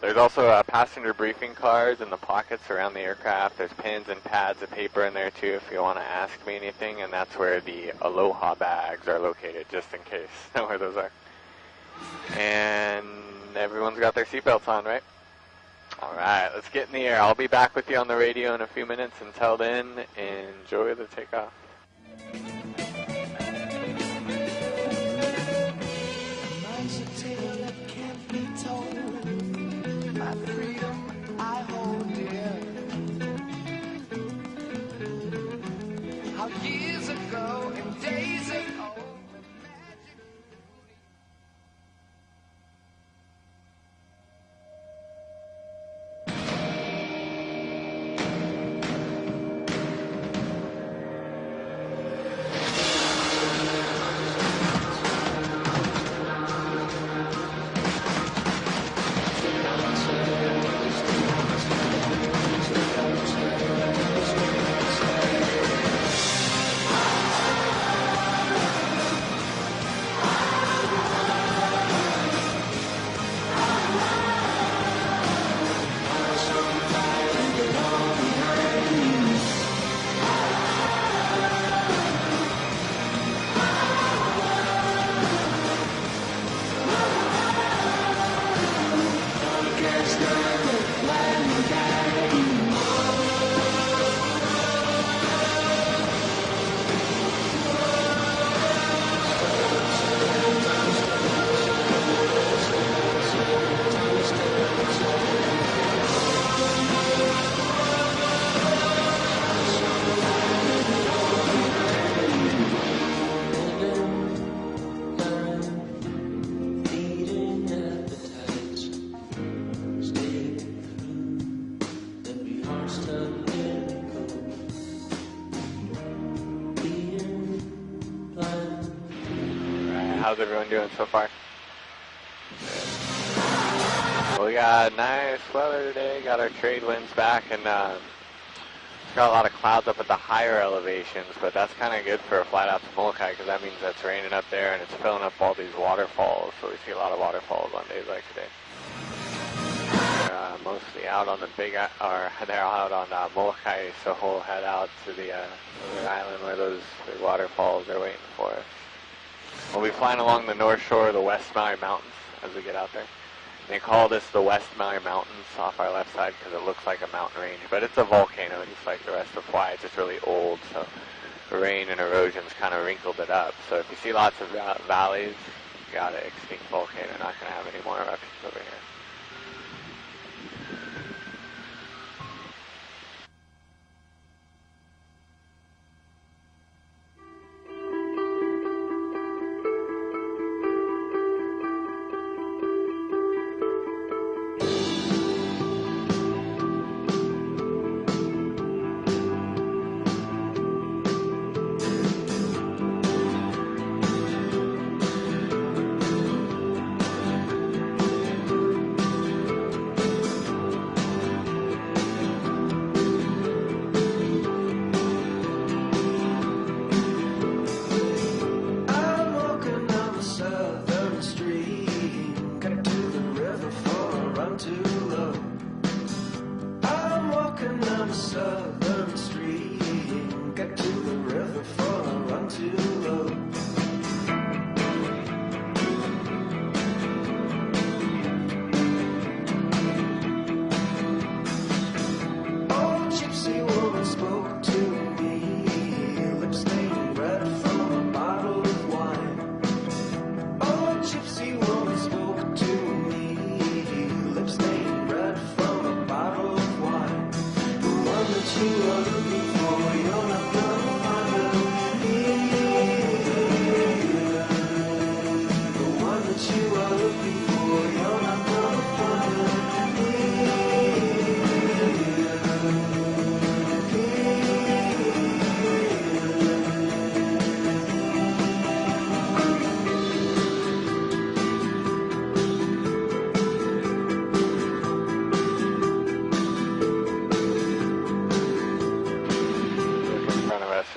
There's also passenger briefing cards in the pockets around the aircraft. There's pens and pads of paper in there too if you want to ask me anything, and that's where the Aloha bags are located, just in case. Know where those are. And everyone's got their seatbelts on, right? Alright, let's get in the air. I'll be back with you on the radio in a few minutes. Until then, enjoy the takeoff. Years ago and days ago. How's everyone doing so far? Well, we got nice weather today, got our trade winds back, and got a lot of clouds up at the higher elevations, but that's kind of good for a flight out to Molokai because that means it's raining up there and it's filling up all these waterfalls, so we see a lot of waterfalls on days like today. They're mostly out on the they're out on Molokai, so we'll head out to the island where those waterfalls are waiting for us. We'll be flying along the north shore of the West Maui Mountains as we get out there. They call this the West Maui Mountains off our left side because it looks like a mountain range, but it's a volcano just like the rest of Hawaii. It's just really old, so the rain and erosion's kind of wrinkled it up. So if you see lots of valleys, you got an extinct volcano. Not going to have any more eruptions over here.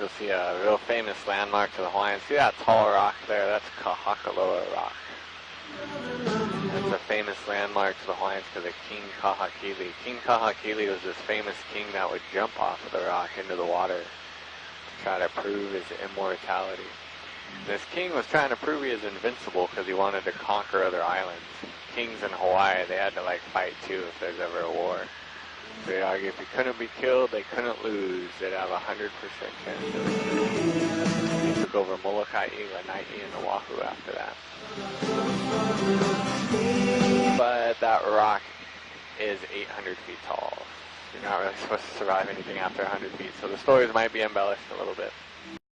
You'll see a real famous landmark to the Hawaiians. See that tall rock there? That's Kahakaloa Rock. It's a famous landmark to the Hawaiians because of King Kahakili. King Kahakili was this famous king that would jump off of the rock into the water to try to prove his immortality. This king was trying to prove he was invincible because he wanted to conquer other islands. Kings in Hawaii, they had to like fight too if there's ever a war. So they argue if he couldn't be killed, they couldn't lose. They'd have a 100% chance of losing. He took over Molokai, Lanai, and Oahu after that. But that rock is 800 feet tall. You're not really supposed to survive anything after 100 feet, so the stories might be embellished a little bit.